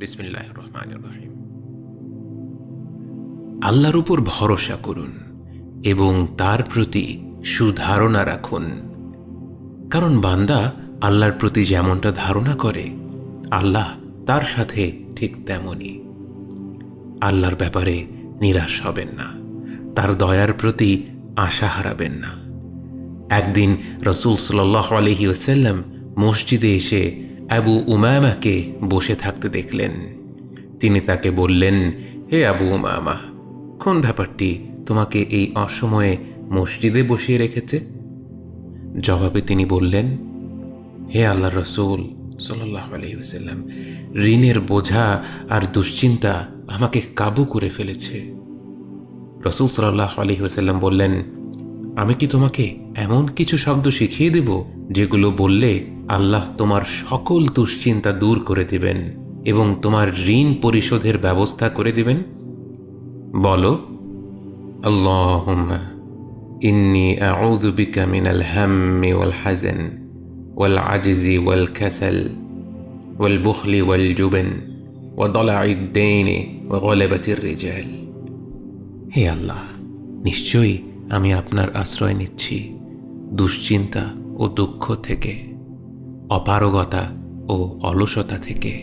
বিসমিল্লাহির রহমানির রহিম। আল্লাহর উপর ভরসা করুন এবং তার প্রতি সুধারণা রাখুন, কারণ বান্দা আল্লাহর প্রতি যেমনটা ধারণা করে আল্লাহ তার সাথে ঠিক তেমনই। আল্লাহর ব্যাপারে নিরাশ হবেন না, তার দয়ার প্রতি আশা হারাবেন না। একদিন রাসূল সাল্লাল্লাহু আলাইহি ওয়াসাল্লাম মসজিদে এসে আবু উমামাকে বসে থাকতে দেখলেন। তিনি তাকে বললেন, হে আবু উমামা, কোন ব্যাপারটি তোমাকে এই অসময়ে মসজিদে বসিয়ে রেখেছে? জবাবে তিনি বললেন, হে আল্লাহর রাসূল সাল্লাল্লাহু আলাইহি ওয়াসাল্লাম, ঋণের বোঝা আর দুশ্চিন্তা আমাকে কাবু করে ফেলেছে। রাসূল সাল্লাল্লাহু আলাইহি ওয়াসাল্লাম বললেন, আমি কি তোমাকে এমন কিছু শব্দ শিখিয়ে দেব যেগুলো বললে আল্লাহ তোমার সকল দুশ্চিন্তা দূর করে দিবেন এবং তোমার ঋণ পরিশোধের ব্যবস্থা করে দিবেন? বলো, আল্লাহুম্মা ইন্নী আউযু বিকা মিনাল হাম্মি ওয়াল হাযান ওয়াল আজজি ওয়াল কাসাল ওয়াল বুখলি ওয়াল জুবন ওয়া দালাঈদ দাইনি ওয়া গলাবাতির রিজাল। হে আল্লাহ, নিশ্চয়ই আমি আপনার আশ্রয় নিচ্ছি দুশ্চিন্তা ও দুঃখ থেকে, অপারগতা ও অলসতা থেকে,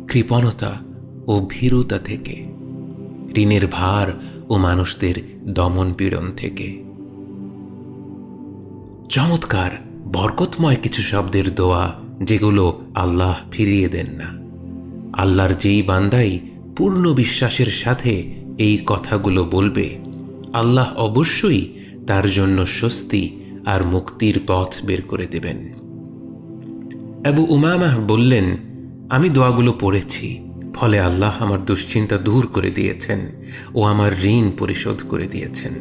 কৃপণতা ও ভীরুতা থেকে, ঋণের ভার ও মানুষদের দমন পীড়ন থেকে। চমৎকার বরকতময় কিছু শব্দের দোয়া যেগুলো আল্লাহ ফিরিয়ে দেন না। আল্লাহর যেই বান্দাই পূর্ণ বিশ্বাসের সাথে এই কথাগুলো বলবে, আল্লাহ অবশ্যই তার জন্য স্বস্তি আর মুক্তির পথ বের করে দেবেন। আবু উমামা বললেন, আমি দোয়াগুলো পড়েছি, ফলে আল্লাহ আমার দুশ্চিন্তা দূর করে দিয়েছেন ও আমার ঋণ পরিশোধ করে দিয়েছেন।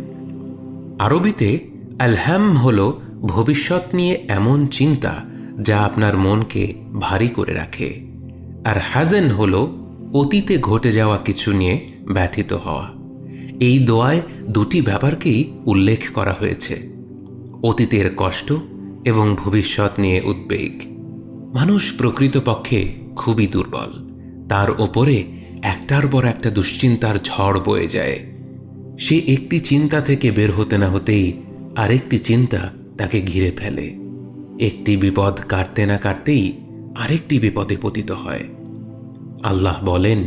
আরবিতে আলহাম হল ভবিষ্যৎ নিয়ে এমন চিন্তা যা আপনার মনকে ভারী করে রাখে, আর হাজান হল অতীতে ঘটে যাওয়া কিছু নিয়ে ব্যথিত হওয়া। এই দোয়ায় দুটি ব্যাপারকেই উল্লেখ করা হয়েছে, অতীতের কষ্ট এবং ভবিষ্যৎ নিয়ে উদ্বেগ। মানুষ প্রকৃতপক্ষে খুবই দুর্বল, তার ওপরে একটার পর একটা দুশ্চিন্তার ঝড় বয়ে যায়। সে একটি চিন্তা থেকে বের হতে না হতেই আরেকটি চিন্তা তাকে ঘিরে ফেলে। একটি বিপদ কাটতে না কাটতেই আরেকটি বিপদে পতিত হয়। আল্লাহ বলেন,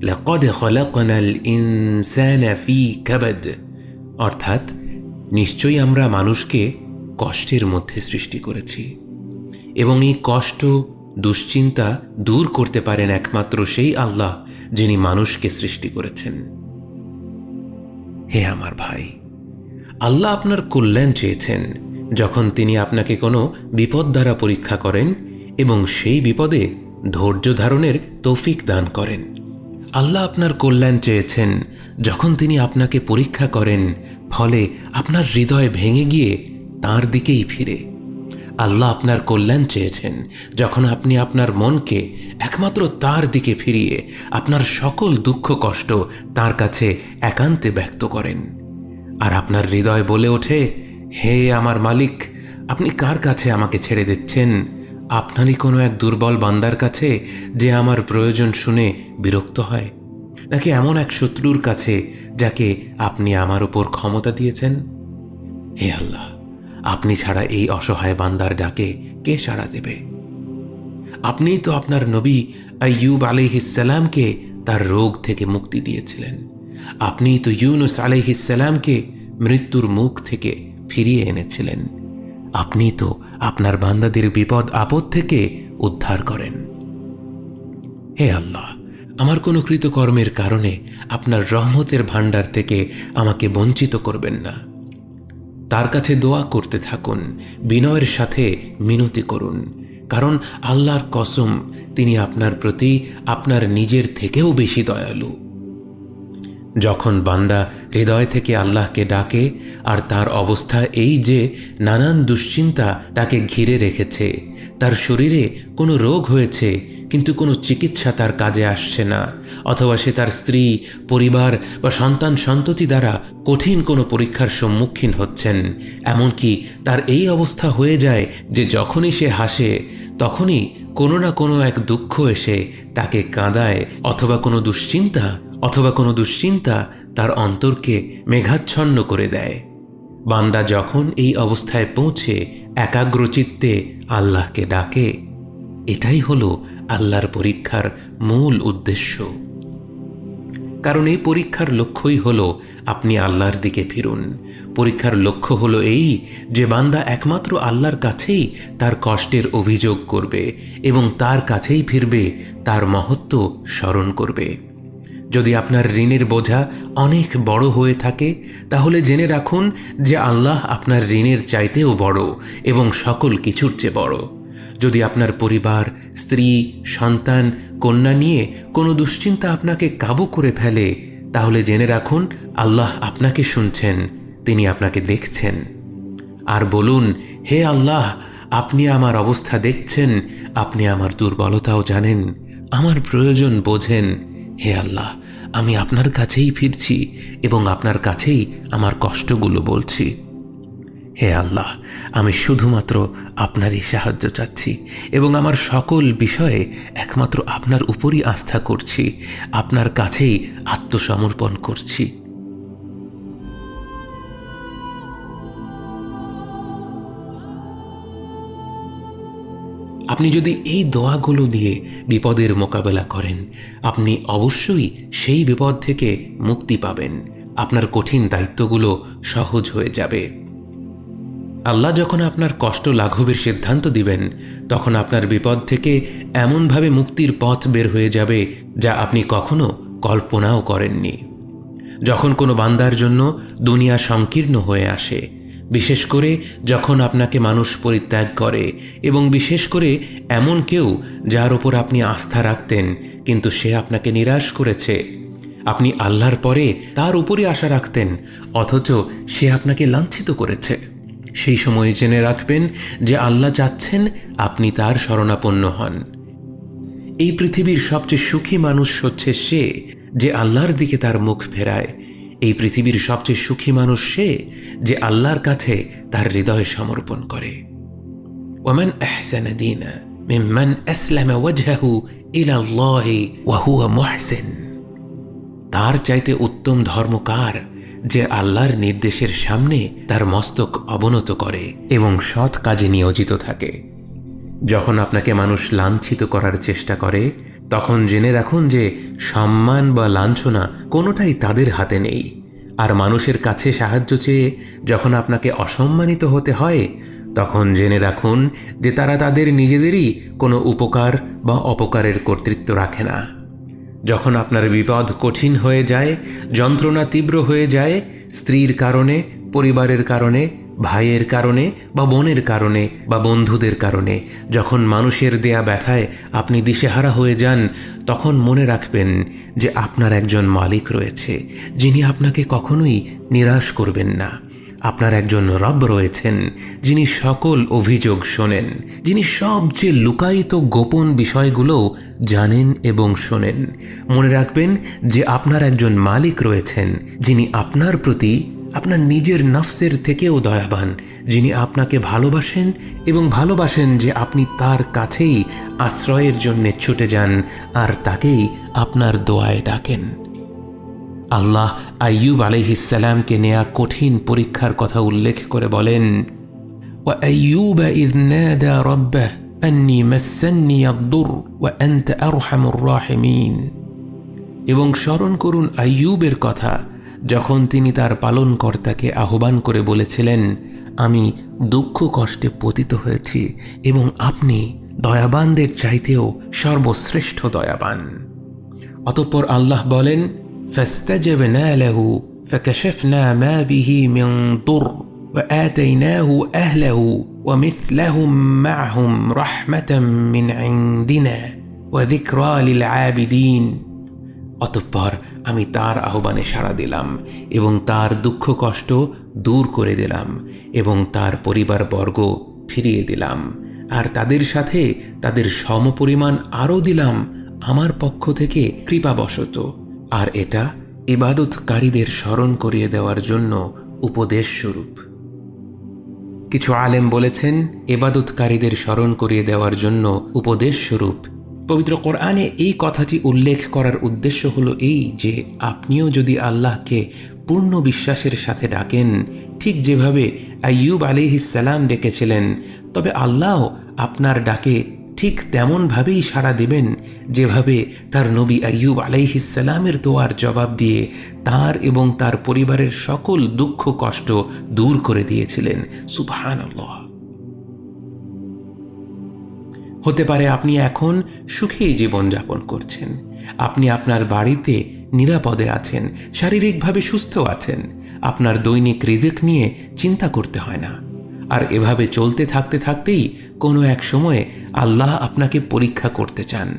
লাকাদ খালাকনাল ইনসানা ফি কাবাদ, অর্থাৎ নিশ্চয়ই আমরা মানুষকে কষ্টের মধ্যে সৃষ্টি করেছি এবং এই কষ্ট দুশ্চিন্তা দূর করতে পারেন একমাত্র সেই আল্লাহ যিনি মানুষকে সৃষ্টি করেছেন। হে আমার ভাই, আল্লাহ আপনার কল্যাণ চেয়েছেন যখন তিনি আপনাকে কোনো বিপদ দ্বারা পরীক্ষা করেন এবং সেই বিপদে ধৈর্য ধারণের তৌফিক দান করেন। আল্লাহ আপনার কল্যাণ চেয়েছেন যখন তিনি আপনাকে পরীক্ষা করেন, ফলে আপনার হৃদয় ভেঙে গিয়ে তাঁর দিকেই ফিরে। আল্লাহ আপনার কল্যাণ চেয়েছেন যখন আপনি আপনার মনকে একমাত্র তার দিকে ফিরিয়ে আপনার সকল দুঃখ কষ্ট তার কাছে একান্তে ব্যক্ত করেন, আর আপনার হৃদয় বলে ওঠে, হে আমার মালিক, আপনি কার কাছে আমাকে ছেড়ে দিচ্ছেন? আপনারই কোনো এক দুর্বল বান্দার কাছে যে আমার প্রয়োজন শুনে বিরক্ত হয়, নাকি এমন এক শত্রুর কাছে যাকে আপনি আমার উপর ক্ষমতা দিয়েছেন? হে আল্লাহ, আপনি ছাড়া এই অসহায় বান্দার ডাকে কে সাড়া দেবে? আপনিই তো আপনার নবী আইয়ুব আলাইহিস সালামকে তার রোগ থেকে মুক্তি দিয়েছিলেন। আপনিই তো ইউনুস আলাইহিস সালামকে মৃত্যুর মুখ থেকে ফিরিয়ে এনেছিলেন। আপনি তো আপনার বান্দাদের বিপদ আপদ থেকে উদ্ধার করেন। হে আল্লাহ, আমার কোনো কৃতকর্মের কারণে আপনার রহমতের ভাণ্ডার থেকে আমাকে বঞ্চিত করবেন না। তার কাছে দোয়া করতে থাকুন, বিনয়ের সাথে মিনতি করুন, কারণ আল্লাহর কসম, তিনি আপনার প্রতি আপনার নিজের থেকেও বেশি দয়ালু। যখন বান্দা হৃদয় থেকে আল্লাহকে ডাকে আর তার অবস্থা এই যে নানান দুশ্চিন্তা তাকে ঘিরে রেখেছে, তার শরীরে কোনো রোগ হয়েছে কিন্তু কোনো চিকিৎসা তার কাজে আসছে না, অথবা সে তার স্ত্রী, পরিবার বা সন্তান সন্ততি দ্বারা কঠিন কোনো পরীক্ষার সম্মুখীন হচ্ছেন, এমনকি তার এই অবস্থা হয়ে যায় যে যখনই সে হাসে তখনই কোনো না কোনো এক দুঃখ এসে তাকে কাঁদায়, অথবা কোনো দুশ্চিন্তা তার অন্তরকে মেঘাচ্ছন্ন করে দেয়। বান্দা যখন এই অবস্থায় পৌঁছে একাগ্রচিত্তে আল্লাহকে ডাকে, এটাই হলো আল্লাহর পরীক্ষার মূল উদ্দেশ্য। কারণ এই পরীক্ষার লক্ষ্যই হলো আপনি আল্লাহর দিকে ফিরুন। পরীক্ষার লক্ষ্য হলো এই যে বান্দা একমাত্র আল্লাহর কাছেই তার কষ্টের অভিযোগ করবে এবং তার কাছেই ফিরবে, তার মহত্ব স্মরণ করবে। যদি আপনার ঋণের বোঝা অনেক বড় হয়ে থাকে, তাহলে জেনে রাখুন যে আল্লাহ আপনার ঋণের চাইতেও বড় এবং সকল কিছুর চেয়ে বড়। যদি আপনার পরিবার, স্ত্রী, সন্তান, কন্যা নিয়ে কোনো দুশ্চিন্তা আপনাকে কাবু করে ফেলে, তাহলে জেনে রাখুন আল্লাহ আপনাকে শুনছেন, তিনি আপনাকে দেখছেন। আর বলুন, হে আল্লাহ, আপনি আমার অবস্থা দেখছেন, আপনি আমার দুর্বলতাও জানেন, আমার প্রয়োজন বোঝেন। হে আল্লাহ, আমি আপনার কাছেই ফিরছি এবং আপনার কাছেই আমার কষ্টগুলো বলছি। হে আল্লাহ, আমি শুধুমাত্র আপনারই সাহায্য চাচ্ছি এবং আমার সকল বিষয়ে একমাত্র আপনার উপরই আস্থা করছি, আপনার কাছেই আত্মসমর্পণ করছি। আপনি যদি এই দোয়াগুলো দিয়ে বিপদের মোকাবেলা করেন, আপনি অবশ্যই সেই বিপদ থেকে মুক্তি পাবেন। আপনার কঠিন দায়িত্বগুলো সহজ হয়ে যাবে। আল্লাহ যখন আপনার কষ্ট লাঘবের সিদ্ধান্ত দিবেন, তখন আপনার বিপদ থেকে এমনভাবে মুক্তির পথ বের হয়ে যাবে যা আপনি কখনো কল্পনাও করেননি। যখন কোনো বান্দার জন্য দুনিয়া সংকীর্ণ হয়ে আসে, বিশেষ করে যখন আপনাকে মানুষ পরিত্যাগ করে, এবং বিশেষ করে এমন কেউ যার ওপর আপনি আস্থা রাখতেন কিন্তু সে আপনাকে নিরাশ করেছে, আপনি আল্লাহর পরে তার উপরই আশা রাখতেন অথচ সে আপনাকে লাঞ্ছিত করেছে, সেই সময় জেনে রাখবেন যে আল্লাহ চাচ্ছেন আপনি তার শরণাপন্ন হন। এই পৃথিবীর সবচেয়ে সুখী মানুষ হচ্ছে সে যে আল্লাহর দিকে তার মুখ ফেরায়। এই পৃথিবীর সবচেয়ে সুখী মানুষ সে যে আল্লাহর কাছে তার হৃদয় সমর্পণ করে। ওয়ামান আহসানা দীনা মিম্মান আসলামা ওয়াজহাহু ইলা আল্লাহি ওয়া হুয়া মুহসিন। তার চাইতে উত্তম ধর্ম কার, যে আল্লাহর নির্দেশের সামনে তার মস্তক অবনত করে এবং সৎ কাজে নিয়োজিত থাকে। যখন আপনাকে মানুষ লাঞ্ছিত করার চেষ্টা করে, তখন জেনে রাখুন যে সম্মান বা লাঞ্ছনা কোনোটাই তাদের হাতে নেই। আর মানুষের কাছে সাহায্য চেয়ে যখন আপনাকে অসম্মানিত হতে হয়, তখন জেনে রাখুন যে তারা তাদের নিজেদেরই কোনো উপকার বা অপকারের কর্তৃত্ব রাখে না। যখন আপনার বিপদ কঠিন হয়ে যায়, যন্ত্রণা তীব্র হয়ে যায়, স্ত্রীর কারণে, পরিবারের কারণে, ভাইয়ের কারণে বা বোনের কারণে বা বন্ধুদের কারণে, যখন মানুষের দেয়া ব্যথায় আপনি দিশেহারা হয়ে যান, তখন মনে রাখবেন যে আপনার একজন মালিক রয়েছে যিনি আপনাকে কখনোই নিরাশ করবেন না। আপনার একজন রব রয়েছেন যিনি সকল অভিযোগ শোনেন, যিনি সবচেয়ে লুকায়িত গোপন বিষয়গুলোও জানেন এবং শোনেন। মনে রাখবেন যে আপনার একজন মালিক রয়েছেন যিনি আপনার প্রতি আপনার নিজের নফসের থেকেও দয়াবান, যিনি আপনাকে ভালোবাসেন এবং ভালোবাসেন যে আপনি তার কাছেই আশ্রয়ের জন্য ছুটে যান আর তাকেই আপনার দোয়ায় ডাকেন। আল্লাহ আইয়ুব আলাইহিস সালামকে নেয়া কঠিন পরীক্ষার কথা উল্লেখ করে বলেন, ওয়া আইয়ুবা ইয নাদা রাব্বাহু আন্নী মাসসান্নী আদ-দুর ওয়া আনতা আরহামুর রাহিমিন। এবং স্মরণ করুন আইয়ুবের কথা, যখন তিনি তার পালনকর্তাকে আহ্বান করে বলেছিলেন, আমি দুঃখ কষ্টে পতিত হয়েছি এবং আপনি দয়াবানদের চাইতেও সর্বশ্রেষ্ঠ দয়াবান। অতঃপর আল্লাহ বলেন, فاستجبنا له فكشفنا ما به من ضر وآتيناه أهله ومثلهم معهم رحمة من عندنا وذكرى للعابدين। অতঃপর আমি তার আহ্বানে সাড়া দিলাম এবং তার দুঃখ কষ্ট দূর করে দিলাম এবং তার পরিবারবর্গ ফিরিয়ে দিলাম, আর তাদের সাথে তাদের সমপরিমাণ আরও দিলাম আমার পক্ষ থেকে কৃপাবশত। আর এটা ইবাদতকারীদের স্মরণ করিয়ে দেওয়ার জন্য উপদেশ স্বরূপ। কিছু আলেম বলেছেন ইবাদতকারীদের স্মরণ করিয়ে দেওয়ার জন্য উপদেশ স্বরূপ পবিত্র কোরআনে এই কথাটি উল্লেখ করার উদ্দেশ্য হলো এই যে আপনিও যদি আল্লাহকে পূর্ণ বিশ্বাসের সাথে ডাকেন, ঠিক যেভাবে আইয়ুব আলাইহিসসালাম ডেকেছিলেন, তবে আল্লাহ আপনার ডাকে ঠিক তেমনভাবেই সাড়া দেবেন যেভাবে তার নবী আইয়ুব আলাইহিসসালামের দোয়ার জবাব দিয়ে তার এবং তার পরিবারের সকল দুঃখ কষ্ট দূর করে দিয়েছিলেন। সুবহানাল্লাহ। হতে পারে আপনি এখন সুখেই জীবনযাপন করছেন, আপনি আপনার বাড়িতে নিরাপদে আছেন, শারীরিকভাবে সুস্থ আছেন, আপনার দৈনিক রিজিক নিয়ে চিন্তা করতে হয় না। আর এভাবে চলতে থাকতে থাকতেই কোনো এক সময়ে আল্লাহ আপনাকে পরীক্ষা করতে চান,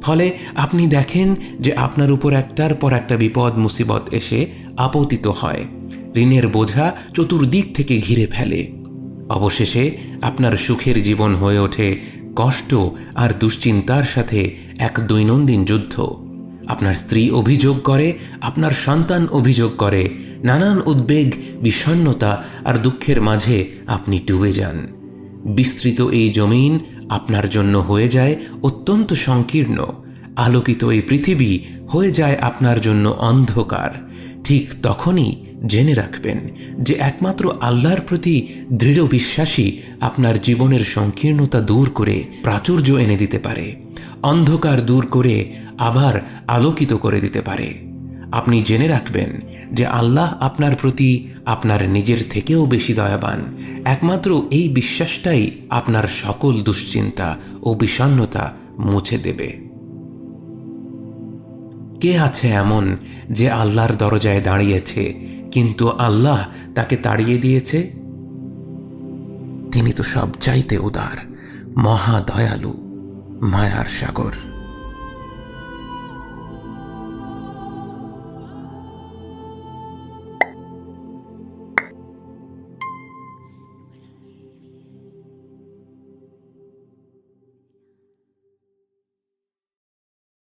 ফলে আপনি দেখেন যে আপনার উপর একটার পর একটা বিপদ মুসিবত এসে আপতিত হয়, ঋণের বোঝা চতুর্দিক থেকে ঘিরে ফেলে। অবশেষে আপনার সুখের জীবন হয়ে ওঠে কষ্ট আর দুশ্চিন্তার সাথে এক দৈনন্দিন যুদ্ধ। আপনার স্ত্রী অভিযোগ করে, আপনার সন্তান অভিযোগ করে, নানান উদ্বেগ, বিষণ্ণতা আর দুঃখের মাঝে আপনি ডুবে যান। বিস্তৃত এই জমিন আপনার জন্য হয়ে যায় অত্যন্ত সংকীর্ণ, আলোকিত এই পৃথিবী হয়ে যায় আপনার জন্য অন্ধকার। ঠিক তখনই জেনে রাখবেন যে একমাত্র আল্লাহর প্রতি দৃঢ় বিশ্বাসই আপনার জীবনের সংকীর্ণতা দূর করে প্রাচুর্য এনে দিতে পারে, অন্ধকার দূর করে আবার আলোকিত করে দিতে পারে। আপনি জেনে রাখবেন যে আল্লাহ আপনার প্রতি আপনার নিজের থেকেও বেশি দয়াবান। একমাত্র এই বিশ্বাসটাই আপনার সকল দুশ্চিন্তা ও বিষণ্ণতা মুছে দেবে। কে আছে এমন যে আল্লাহর দরজায় দাঁড়িয়েছে কিন্তু আল্লাহ তাকে তাড়িয়ে দিয়েছে? তিনি তো সবচাইতে উদার, মহা দয়ালু, মায়ার সাগর।